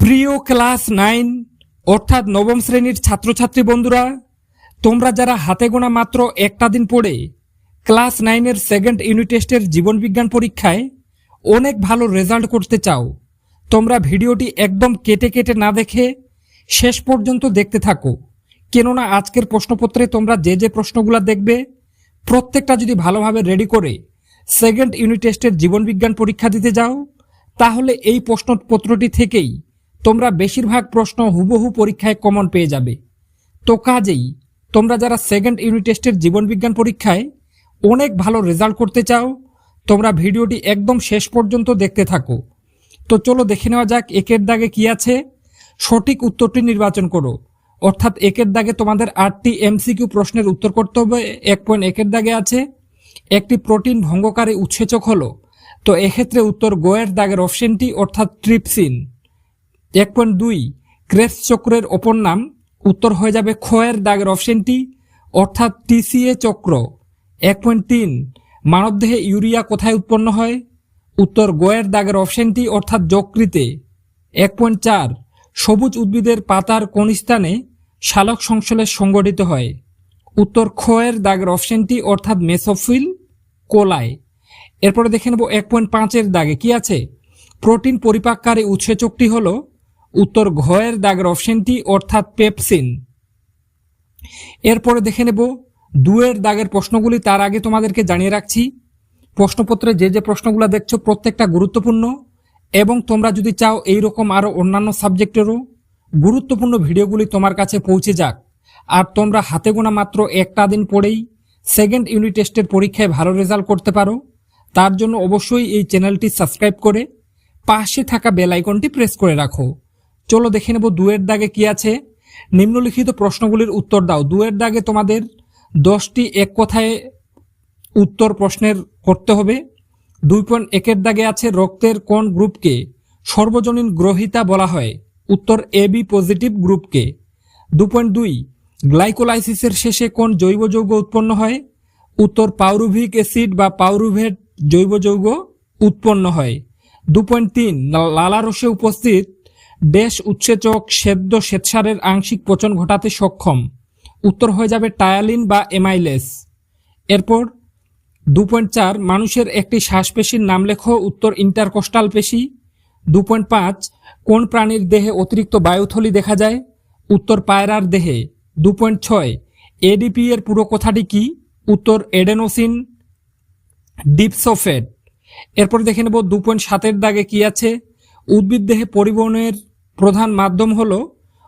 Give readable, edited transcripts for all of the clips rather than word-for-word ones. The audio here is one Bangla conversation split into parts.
প্রিয় ক্লাস 9 অর্থাৎ নবম শ্রেণীর ছাত্রছাত্রী বন্ধুরা, তোমরা যারা হাতে গোনা মাত্র একটা দিন পড়ে ক্লাস 9 এর সেকেন্ড ইউনিট টেস্টের জীবনবিজ্ঞান পরীক্ষায় অনেক ভালো রেজাল্ট করতে চাও, তোমরা ভিডিওটি একদম কেটে কেটে না দেখে শেষ পর্যন্ত দেখতে থাকো। কেননা আজকের প্রশ্নপত্রে তোমরা যে প্রশ্নগুলো দেখবে প্রত্যেকটা যদি ভালোভাবে রেডি করে সেকেন্ড ইউনিট টেস্টের জীবনবিজ্ঞান পরীক্ষা দিতে যাও, তাহলে এই প্রশ্নপত্রটি থেকেই তোমরা বেশিরভাগ প্রশ্ন হুবহু পরীক্ষায় কমন পেয়ে যাবে। তো কাজেই তোমরা যারা সেকেন্ড ইউনিট টেস্টের জীবনবিজ্ঞান পরীক্ষায় অনেক ভালো রেজাল্ট করতে চাও, তোমরা ভিডিওটি একদম শেষ পর্যন্ত দেখতে থাকো। তো চলো দেখে নেওয়া যাক একের দাগে কি আছে। সঠিক উত্তরটি নির্বাচন করো। অর্থাৎ একের দাগে তোমাদের 8টি এমসিকিউ প্রশ্নের উত্তর করতে হবে। 1.1 দাগে আছে একটি প্রোটিন ভঙ্গকারী উৎসেচক হলো, তো এক্ষেত্রে উত্তর গোয়ের দাগের অপশনটি অর্থাৎ ট্রিপসিন। 1.2 ক্রেবস চক্রের অপর নাম, উত্তর হয়ে যাবে খয়ের দাগের অপশনটি অর্থাৎ টিসিএ চক্র। 1.3 মানবদেহে ইউরিয়া কোথায় উৎপন্ন হয়, উত্তর গোয়ের দাগের অপশনটি অর্থাৎ যকৃতে। 1.4 সবুজ উদ্ভিদের পাতার কোন স্থানে শালক সংশ্লেষ সংঘটিত হয়, উত্তর খয়ের দাগের অপশনটি অর্থাৎ মেসোফিল কোলায়। এরপরে দেখে নেব 1.5 দাগে কি আছে। প্রোটিন পরিপাককারী উৎসেচকটি হল, উত্তর ঘয়ের দাগের অপশনটি অর্থাৎ পেপসিন। এরপরে দেখে নেব 2 দাগের প্রশ্নগুলি। তার আগে তোমাদেরকে জানিয়ে রাখছি, প্রশ্নপত্রে যে প্রশ্নগুলো দেখছো প্রত্যেকটা গুরুত্বপূর্ণ, এবং তোমরা যদি চাও এইরকম আরও অন্যান্য সাবজেক্টেরও গুরুত্বপূর্ণ ভিডিওগুলি তোমার কাছে পৌঁছে যাক, আর তোমরা হাতে গোনা মাত্র একটা দিন পড়েই সেকেন্ড ইউনিট টেস্টের পরীক্ষায় ভালো রেজাল্ট করতে পারো, তার জন্য অবশ্যই এই চ্যানেলটি সাবস্ক্রাইব করে পাশে থাকা বেল আইকনটি প্রেস করে রাখো। চলো দেখে নেব 2 দাগে কি আছে। নিম্নলিখিত প্রশ্নগুলির উত্তর দাও। 2 দাগে তোমাদের 10টি এক কথায় উত্তর প্রশ্নের করতে হবে। 2.1 দাগে আছে রক্তের কোন গ্রুপকে সর্বজনীন গ্রহিতা বলা হয়, উত্তর এবি পজিটিভ গ্রুপকে। 2.2 গ্লাইকোলাইসিসের শেষে কোন জৈব যৌগ উৎপন্ন হয়, উত্তর পাউরুভিক অ্যাসিড বা পাউরুভেট জৈব যৌগ উৎপন্ন হয়। 2.3 লালারসে উপস্থিত ড্যাশ উৎসেচক সেদ্য শ্বেতসারের আংশিক পচন ঘটাতে সক্ষম, উত্তর হয়ে যাবে টায়ালিন বা এমাইলেস। এরপর 2.4 মানুষের একটি শ্বাসপেশির নাম লেখো, উত্তর ইন্টারকোস্টাল পেশি। 2.5 কোন প্রাণীর দেহে অতিরিক্ত বায়ুথলি দেখা যায়, উত্তর পায়রার দেহে। 2.6 এডিপি এর পুরো কথাটি কি, উত্তর এডেনোসিন ডিপসোফেট। এরপর দেখে নেব 2.7 দাগে কি আছে। উদ্ভিদ দেহে পরিবহনের প্রধান মাধ্যম হলো,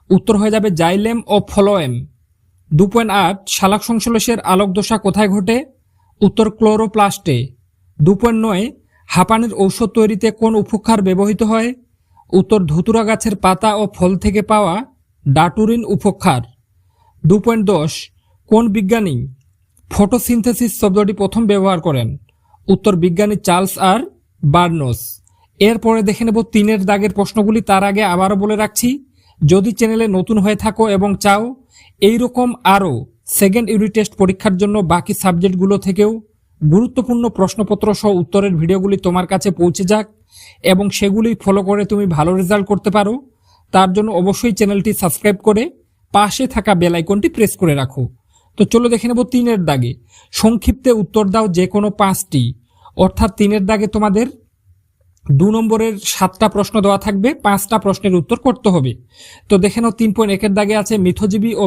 উত্তর হয়ে যাবে জাইলেম ও ফ্লোয়েম। 2.8 শালক সংশ্লেষের আলোক দশা কোথায় ঘটে, উত্তর ক্লোরোপ্লাস্টে। 2.9 হাঁপানির ঔষধ তৈরিতে কোন উপক্ষার ব্যবহৃত হয়, উত্তর ধুতুরা গাছের পাতা ও ফল থেকে পাওয়া ডাটুরিন উপক্ষার। 2.10 কোন বিজ্ঞানী ফটোসিনথেসিস শব্দটি প্রথম ব্যবহার করেন, উত্তর বিজ্ঞানী চার্লস আর বার্নস। এরপরে দেখে নেব 3 দাগের প্রশ্নগুলি। তার আগে আবারও বলে রাখছি, যদি চ্যানেলে নতুন হয়ে থাকো এবং চাও এইরকম আরও সেকেন্ড ইউনিট টেস্ট পরীক্ষার জন্য বাকি সাবজেক্টগুলো থেকেও গুরুত্বপূর্ণ প্রশ্নপত্র সহ উত্তরের ভিডিওগুলি তোমার কাছে পৌঁছে যাক এবং সেগুলি ফলো করে তুমি ভালো রেজাল্ট করতে পারো, তার জন্য অবশ্যই চ্যানেলটি সাবস্ক্রাইব করে পাশে থাকা বেল আইকনটি প্রেস করে রাখো। তো চলো দেখে নেব 3 দাগে। সংক্ষিপ্তে উত্তর দাও যে কোনো 5টি, অর্থাৎ 3 দাগে তোমাদের 2 নম্বরের 7টা প্রশ্ন দেওয়া থাকবে, 5টা প্রশ্নের উত্তর করতে হবে। তো দেখে নাও 3.1 দাগে আছে মৃতজীবী ও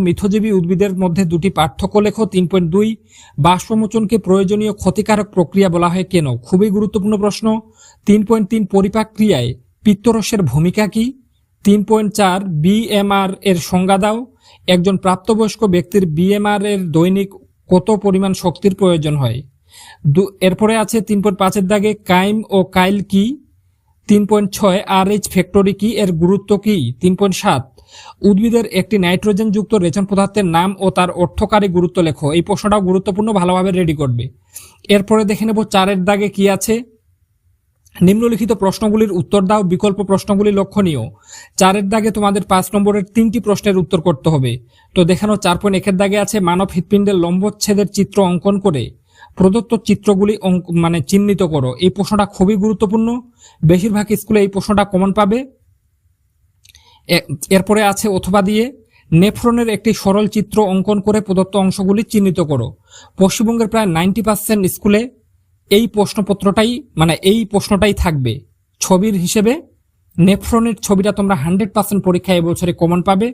মিথজীবী উদ্ভিদের মধ্যে 2টি পার্থক্য লেখো। 3.2 বাষ্পমোচনকে প্রয়োজনীয় ক্ষতিকারক প্রক্রিয়া বলা হয় কেন, খুবই গুরুত্বপূর্ণ প্রশ্ন। 3.3 পরিপাক ক্রিয়ায় পিত্তরসের ভূমিকা কি। 3.4 বিএমআর এর সংজ্ঞা দাও। একজন প্রাপ্তবয়স্ক ব্যক্তির বিএমআর এর দৈনিক কত পরিমাণ শক্তির প্রয়োজন হয়। এরপরে আছে 3.5 দাগে কাইম ও কাইল কি। 3.6 RH ফ্যাক্টরি কি, এর গুরুত্ব কি। 3.7 উদ্ভিদের একটি নাইট্রোজেন যুক্ত রেচন পদার্থের নাম ও তার অর্থকারী গুরুত্ব লেখো। এই প্রশ্নটাও গুরুত্বপূর্ণ, ভালোভাবে রেডি করবে। এরপরে দেখে নেব 4 দাগে কি আছে। নিম্নলিখিত প্রশ্নগুলির উত্তর দাও, বিকল্প প্রশ্নগুলি লক্ষণীয়। 4 দাগে তোমাদের 5 নম্বরের 3টি প্রশ্নের উত্তর করতে হবে। তো দেখানো 4.1 দাগে আছে মানব হৃৎপিণ্ডের লম্বচ্ছেদের চিত্র অঙ্কন করে প্রদত্ত চিত্রগুলি চিহ্নিত করো। এই প্রশ্নটা খুবই গুরুত্বপূর্ণ, বেশিরভাগ স্কুলে এই প্রশ্নটা কমন পাবে। এরপরে আছে অথবা দিয়ে নেফ্রনের একটি সরল চিত্র অঙ্কন করে প্রদত্ত অংশগুলি চিহ্নিত করো। পশ্চিমবঙ্গের প্রায় 90% স্কুলে এই প্রশ্নটাই থাকবে ছবির হিসেবে। নেফ্রনের ছবিটা তোমরা 100% পরীক্ষায় এবছরে কমন পাবে,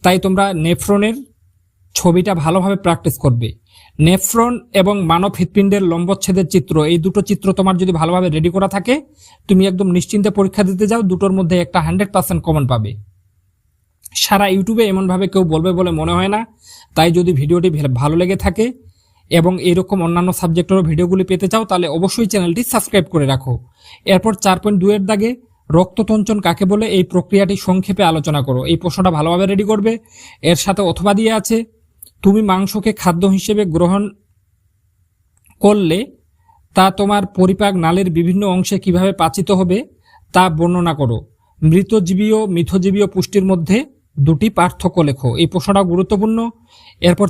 তাই তোমরা নেফ্রনের ছবিটা ভালোভাবে প্র্যাকটিস করবে। নেফ্রন এবং মানব হৃৎপিণ্ডের লম্বচ্ছেদের চিত্র, এই দুটো চিত্র তোমার যদি ভালোভাবে রেডি করা থাকে, তুমি একদম নিশ্চিন্তে পরীক্ষা দিতে যাও, দুটোর মধ্যে একটা 100% কমন পাবে। সারা ইউটিউবে এমনভাবে কেউ বলবে বলে মনে হয় না। তাই যদি ভিডিওটি ভালো লেগে থাকে এবং এরকম অন্যান্য সাবজেক্টেরও ভিডিওগুলি পেতে চাও, তাহলে অবশ্যই চ্যানেলটি সাবস্ক্রাইব করে রাখো। এরপর 4.2 এর দাগে রক্ততঞ্চন কাকে বলে, এই প্রক্রিয়াটি সংক্ষেপে আলোচনা করো। এই প্রশ্নটা ভালোভাবে রেডি করবে। এর সাথে অথবা দিয়ে আছে, তুমি মাংসকে খাদ্য হিসেবে গ্রহণ করলে তা তোমার পরিপাক নালীর বিভিন্ন অংশে কিভাবে পাচিত হবে তা বর্ণনা করো। মৃতজীবী ও মিথজীবী পুষ্টির মধ্যে দুটি পার্থক্য লেখো। এই প্রশ্নটা গুরুত্বপূর্ণ। এরপর